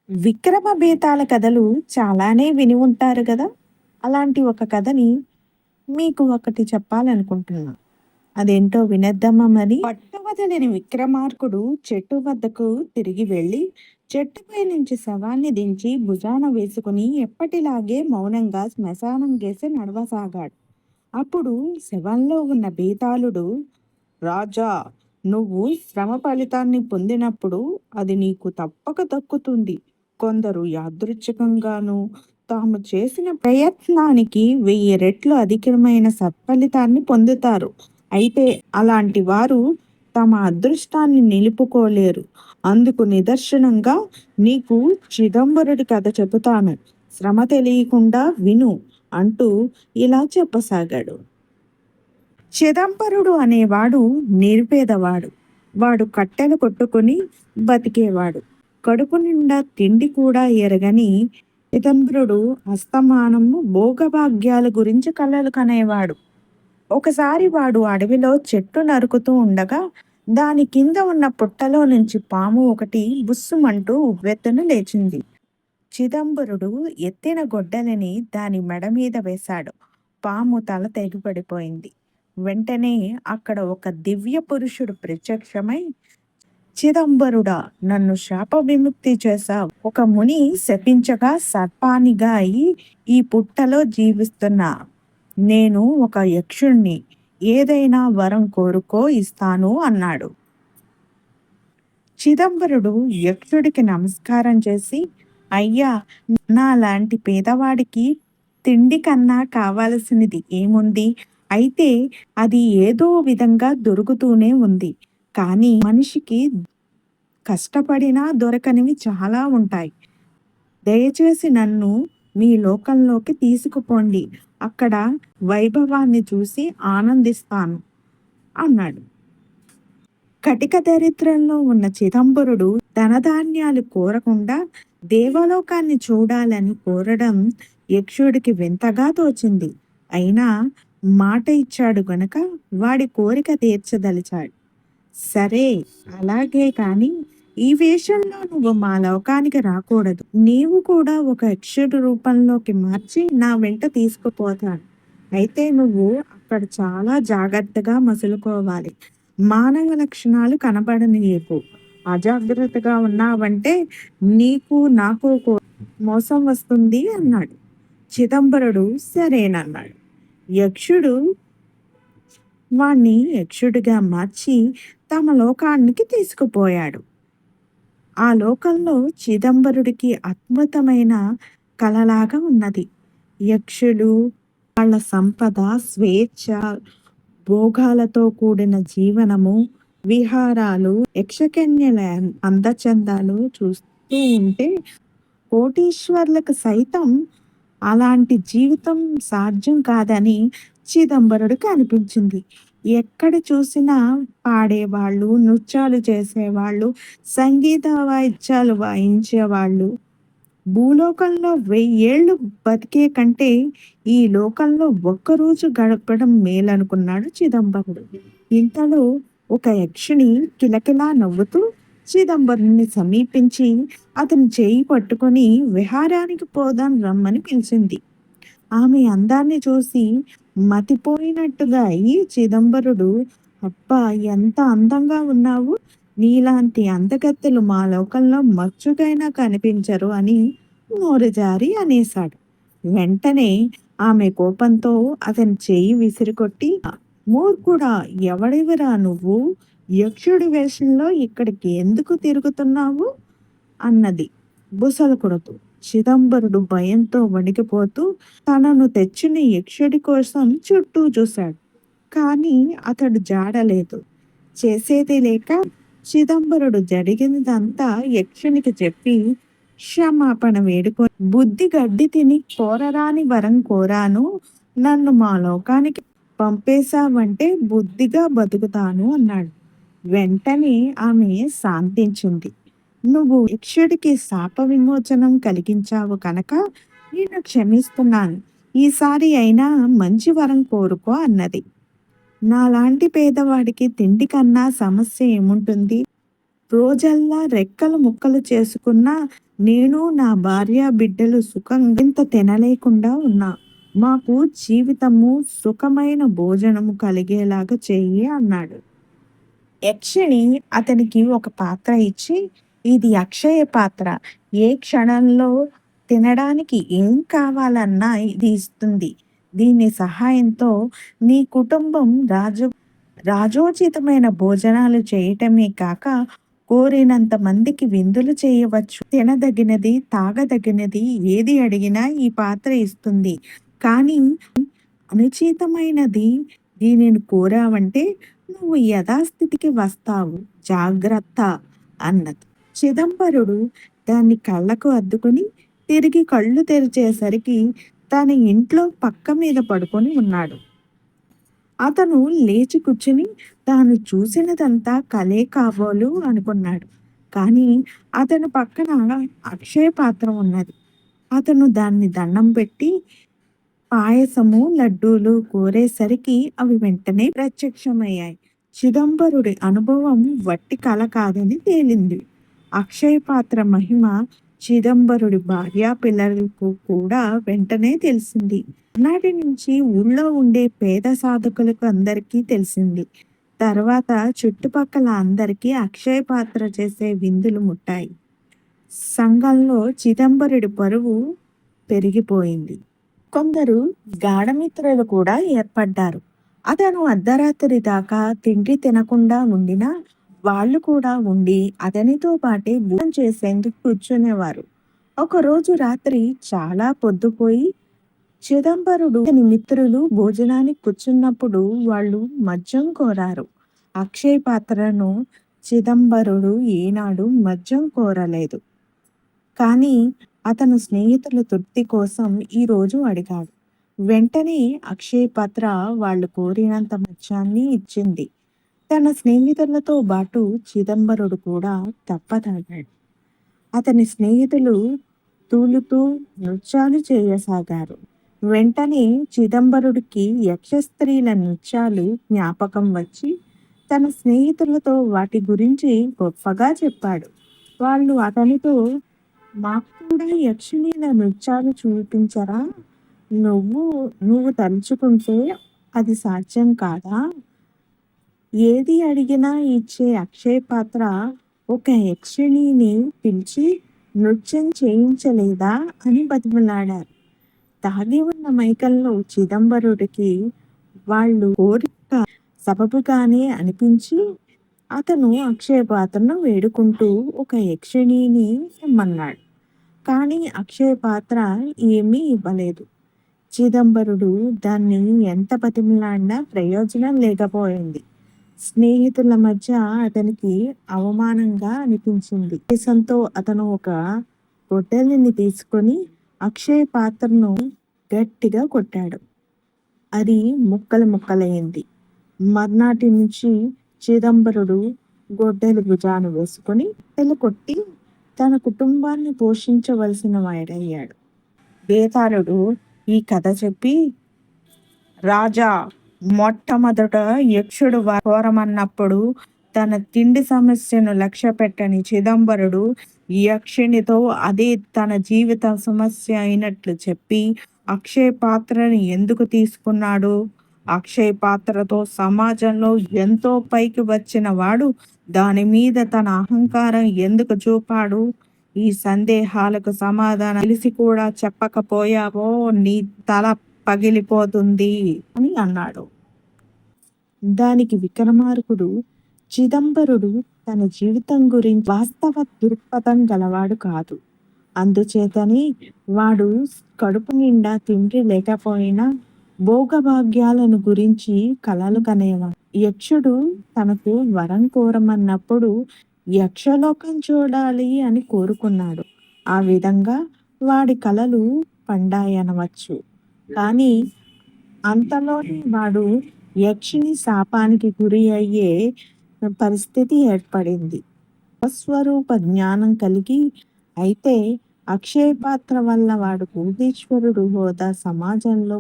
విక్రమ బేతాళ కథలు చాలానే విని ఉంటారు గదా! అలాంటి ఒక కథని మీకు ఒకటి చెప్పాలనుకుంటున్నా. అదేంటో వినేద్దామా మరి? పట్టువదలని విక్రమార్కుడు చెట్టు వద్దకు తిరిగి వెళ్ళి, చెట్టుపై నుంచి శవాన్ని దించి భుజాన వేసుకుని ఎప్పటిలాగే మౌనంగా శ్మశానం కేసి నడవసాగాడు. అప్పుడు శవంలో ఉన్న బేతాళుడు, రాజా, నువ్వు శ్రమ ఫలితాన్ని పొందినప్పుడు అది నీకు తప్పక దక్కుతుంది. కొందరు యాదృచ్ఛికంగాను తాము చేసిన ప్రయత్నానికి 1000 రెట్లు అధికమైన సత్ఫలితాన్ని పొందుతారు. అయితే అలాంటి వారు తమ అదృష్టాన్ని నిలుపుకోలేరు. అందుకు నిదర్శనంగా నీకు చిదంబరుడి కథ చెబుతాను. శ్రమ తెలియకుండా విను అంటూ ఇలా చెప్పసాగాడు. చిదంబరుడు అనేవాడు నిరుపేదవాడు. వాడు కట్టెలు కొట్టుకుని బతికేవాడు. కడుపు నిండా తిండి కూడా ఎరగని చిదంబరుడు అస్తమానము భోగభాగ్యాల గురించి కలలు కనేవాడు. ఒకసారి వాడు అడవిలో చెట్టు నరుకుతూ ఉండగా దాని కింద ఉన్న పుట్టలో నుంచి పాము ఒకటి బుస్సుమంటూ ఉవ్వెత్తున లేచింది. చిదంబరుడు ఎత్తిన గొడ్డలిని దాని మెడ మీద వేశాడు. పాము తల తెగిపడిపోయింది. వెంటనే అక్కడ ఒక దివ్య పురుషుడు ప్రత్యక్షమై, చిదంబరుడా, నన్ను శాప విముక్తి చేశావు. ఒక ముని శపించగా సర్పానిగా అయి ఈ పుట్టలో జీవిస్తున్నా. నేను ఒక యక్షుణ్ణి. ఏదైనా వరం కోరుకో, ఇస్తాను అన్నాడు. చిదంబరుడు యక్షుడికి నమస్కారం చేసి, అయ్యా, నాలాంటి పేదవాడికి తిండి కన్నా కావలసినది ఏముంది? అయితే అది ఏదో విధంగా దొరుకుతూనే ఉంది. కానీ మనిషికి కష్టపడినా దొరకనివి చాలా ఉంటాయి. దయచేసి నన్ను మీ లోకంలోకి తీసుకుపోండి. అక్కడ వైభవాన్ని చూసి ఆనందిస్తాను అన్నాడు. కటిక దరిద్రంలో ఉన్న చిదంబరుడు ధనధాన్యాలు కోరకుండా దేవలోకాన్ని చూడాలని కోరడం యక్షుడికి వింతగా తోచింది. అయినా మాట ఇచ్చాడు గనుక వాడి కోరిక తీర్చదలిచాడు. సరే, అలాగే కాని ఈ వేషంలో నువ్వు మా లోకానికి రాకూడదు. నీవు కూడా ఒక యక్షుడి రూపంలోకి మార్చి నా వెంట తీసుకుపోతాను. అయితే నువ్వు అక్కడ చాలా జాగ్రత్తగా మసులుకోవాలి. మానవ లక్షణాలు కనబడనీయకు. అజాగ్రత్తగా ఉన్నావంటే నీకు నాకు మోసం వస్తుంది అన్నాడు. చిదంబరుడు సరేనన్నాడు. యక్షుడు వాణ్ణి యక్షుడిగా మార్చి తమ లోకానికి తీసుకుపోయాడు. ఆ లోకంలో చిదంబరుడికి అద్భుతమైన కలలాగా ఉన్నది. యక్షులు, వాళ్ళ సంపద, స్వేచ్ఛ, భోగాలతో కూడిన జీవనము, విహారాలు, యక్షకన్యల అందచందాలు చూస్తూ ఉంటే కోటీశ్వర్లకు సైతం అలాంటి జీవితం సాధ్యం కాదని చిదంబరుడికి అనిపించింది. ఎక్కడ చూసినా పాడేవాళ్ళు, నృత్యాలు చేసేవాళ్ళు, సంగీత వాయిద్యాలు వాయించేవాళ్ళు. భూలోకంలో 1000 ఏళ్ళు బతికే కంటే ఈ లోకంలో ఒక్కరోజు గడపడం మేలనుకున్నాడు చిదంబరుడు. ఇంతలో ఒక యక్షిణి కిలకిలా నవ్వుతూ చిదంబరుని సమీపించి అతని చేయి పట్టుకొని విహారానికి పోదాం రమ్మని పిలిచింది. ఆమె అందాన్ని చూసి మతిపోయినట్టుగా అయి చిదంబరుడు, అబ్బా, ఎంత అందంగా ఉన్నావు! నీలాంటి అందగత్తెలు మా లోకంలో మచ్చుకైనా కనిపించరు అని నోరు జారి అనేశాడు. వెంటనే ఆమె కోపంతో అతని చేయి విసిరికొట్టి, మూర్ఖుడా, ఎవడివిరా నువ్వు? యక్షుడి వేషంలో ఇక్కడికి ఎందుకు తిరుగుతున్నావు అన్నది బుసలు కొడుతూ. చిదంబరుడు భయంతో వణికిపోతూ తనను తెచ్చిన యక్షుడి కోసం చుట్టూ చూశాడు. కానీ అతడు జాడలేదు. చేసేది లేక చిదంబరుడు జరిగినదంతా యక్షునికి చెప్పి క్షమాపణ వేడుకొని, బుద్ధి గడ్డి తిని కోరరాని వరం కోరాను. నన్ను మా లోకానికి పంపేశావంటే బుద్ధిగా బతుకుతాను అన్నాడు. వెంటనే ఆమె శాంతించింది. నువ్వు యక్షుడికి శాప విమోచనం కలిగించావు కనుక నేను క్షమిస్తున్నాను. ఈసారి అయినా మంచి వరం కోరుకో అన్నది. నాలాంటి పేదవాడికి తిండి కన్నా సమస్య ఏముంటుంది? రోజల్లా రెక్కలు ముక్కలు చేసుకున్నా నేను నా భార్య బిడ్డలు సుఖంగా ఇంత తినలేకుండా ఉన్నా. మాకు జీవితము సుఖమైన భోజనము కలిగేలాగా చెయ్యి అన్నాడు. యక్షిణి అతనికి ఒక పాత్ర ఇచ్చి, ఇది అక్షయ పాత్ర. ఏ క్షణంలో తినడానికి ఏం కావాలన్నా ఇది ఇస్తుంది. దీని సహాయంతో నీ కుటుంబం రాజోచితమైన భోజనాలు చేయటమే కాక కోరినంత మందికి విందులు చేయవచ్చు. తినదగినది, తాగదగినది ఏది అడిగినా ఈ పాత్ర ఇస్తుంది. కానీ అనుచితమైనది దీనిని కోరావంటే నువ్వు యథాస్థితికి వస్తావు. జాగ్రత్త అన్నది. చిదంబరుడు దాన్ని కళ్ళకు అద్దుకుని తిరిగి కళ్ళు తెరిచేసరికి తన ఇంట్లో పక్క మీద పడుకొని ఉన్నాడు. అతను లేచి కూర్చుని తాను చూసినదంతా కలే కాబోలు అనుకున్నాడు. కానీ అతని పక్కన అక్షయ పాత్ర ఉన్నది. అతను దాన్ని దండం పెట్టి పాయసము, లడ్డూలు కోరేసరికి అవి వెంటనే ప్రత్యక్షమయ్యాయి. చిదంబరుడి అనుభవం వట్టి కల కాదని తేలింది. అక్షయ పాత్ర మహిమ చిదంబరుడి భార్యా పిల్లలకు కూడా వెంటనే తెలిసింది. నాటి నుంచి ఊళ్ళో ఉండే పేద సాధకులకు అందరికీ తెలిసింది. తర్వాత చుట్టుపక్కల అందరికీ అక్షయ పాత్ర చేసే విందులు ముట్టాయి. సంఘంలో చిదంబరుడి పరువు పెరిగిపోయింది. కొందరు గాఢమిత్రులు కూడా ఏర్పడ్డారు. అతను అర్ధరాత్రి దాకా తిండి తినకుండా ఉండినా వాళ్ళు కూడా ఉండి అతనితో పాటే భోజనం చేసేందుకు కూర్చునేవారు. ఒకరోజు రాత్రి చాలా పొద్దుపోయి చిదంబరుడు అతని మిత్రులు భోజనానికి కూర్చున్నప్పుడు వాళ్ళు మద్యం కోరారు. అక్షయ పాత్రను చిదంబరుడు ఏనాడు మద్యం కోరలేదు. కానీ అతను స్నేహితుల తృప్తి కోసం ఈరోజు అడిగాడు. వెంటనే అక్షయ పాత్ర వాళ్ళు కోరినంత మద్యాన్ని ఇచ్చింది. తన స్నేహితులతో పాటు చిదంబరుడు కూడా తప్పతాగాడు. అతని స్నేహితులు తూలుతూ నృత్యాలు చేయసాగారు. వెంటనే చిదంబరుడికి యక్షస్త్రీల నృత్యాలు జ్ఞాపకం వచ్చి తన స్నేహితులతో వాటి గురించి గొప్పగా చెప్పాడు. వాళ్ళు అతనితో, మాకు కూడా యక్షిణీల నృత్యాలు చూపించరా? నువ్వు తలుచుకుంటే అది సాధ్యం కాదా? ఏది అడిగినా ఇచ్చే అక్షయ పాత్ర ఒక యక్షిణిని పిలిచి నృత్యం చేయించలేదా అని బతిమలాడారు. తాగి ఉన్న మైకంలో చిదంబరుడికి వాళ్ళు కోరిక సబబుగానే అనిపించి అతను అక్షయ పాత్రను వేడుకుంటూ ఒక యక్షిణిని ఇమ్మన్నాడు. కానీ అక్షయ పాత్ర ఏమీ ఇవ్వలేదు. చిదంబరుడు దాన్ని ఎంత బతిమలాడినా ప్రయోజనం లేకపోయింది. స్నేహితుల మధ్య అతనికి అవమానంగా అనిపించింది. దేశంతో అతను ఒక గొడ్డలిని తీసుకొని అక్షయ పాత్రను గట్టిగా కొట్టాడు. అది ముక్కలు ముక్కలైంది. మర్నాటి నుంచి చిదంబరుడు గొడ్డలి భుజాన వేసుకొని కొట్టి తన కుటుంబాన్ని పోషించవలసిన వాడయ్యాడు. బేతాళుడు ఈ కథ చెప్పి, రాజా, మొట్టమొదట యక్షుడు కోరమన్నప్పుడు తన తిండి సమస్యను లక్ష్య పెట్టని చిదంబరుడు యక్షిణితో అదే తన జీవిత సమస్య అయినట్లు చెప్పి అక్షయ పాత్రని ఎందుకు తీసుకున్నాడు? అక్షయ పాత్రతో సమాజంలో ఎంతో పైకి వచ్చిన వాడు దాని మీద తన అహంకారం ఎందుకు చూపాడు? ఈ సందేహాలకు సమాధానం తెలిసి కూడా చెప్పకపోయావో నీ తల పగిలిపోతుంది అని అన్నాడు. దానికి విక్రమార్కుడు, చిదంబరుడు తన జీవితం గురించి వాస్తవ దృక్పథం గలవాడు కాదు. అందుచేతనే వాడు కడుపు నిండా తిండి లేకపోయినా భోగభాగ్యాలను గురించి కలలు కనేవాడు. యక్షుడు తనకు వరం కోరమన్నప్పుడు యక్షలోకం చూడాలి అని కోరుకున్నాడు. ఆ విధంగా వాడి కలలు పండాయనవచ్చు. కానీ అంతలోనే వాడు యక్షిని శాపానికి గురి అయ్యే పరిస్థితి ఏర్పడింది. స్వస్వరూప జ్ఞానం కలిగి అయితే అక్షయ పాత్ర వల్ల వాడు కోటీశ్వరుడు హోదా సమాజంలో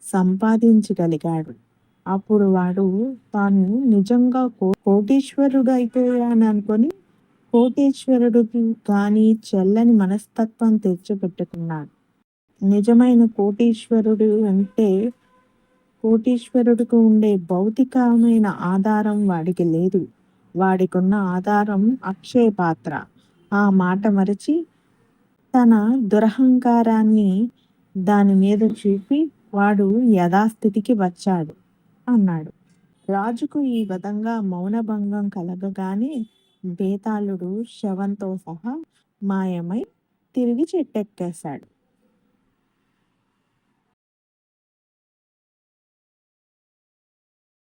సంపాదించగలిగాడు. అప్పుడు వాడు తాను నిజంగా కోటీశ్వరుడైపోయాననుకొని కోటీశ్వరుడికి కానీ చెల్లని మనస్తత్వం తెచ్చిపెట్టుకున్నాడు. నిజమైన కోటీశ్వరుడు అంటే కోటీశ్వరుడికి ఉండే భౌతికమైన ఆధారం వాడికి లేదు. వాడికున్న ఆధారం అక్షయ పాత్ర. ఆ మాట మరచి తన దురహంకారాన్ని దాని మీద చూపి వాడు యథాస్థితికి వచ్చాడు అన్నాడు. రాజుకు ఈ విధంగా మౌనభంగం కలగగానే బేతాళుడు శవంతో సహా మాయమై తిరిగి చెట్టెక్కేశాడు.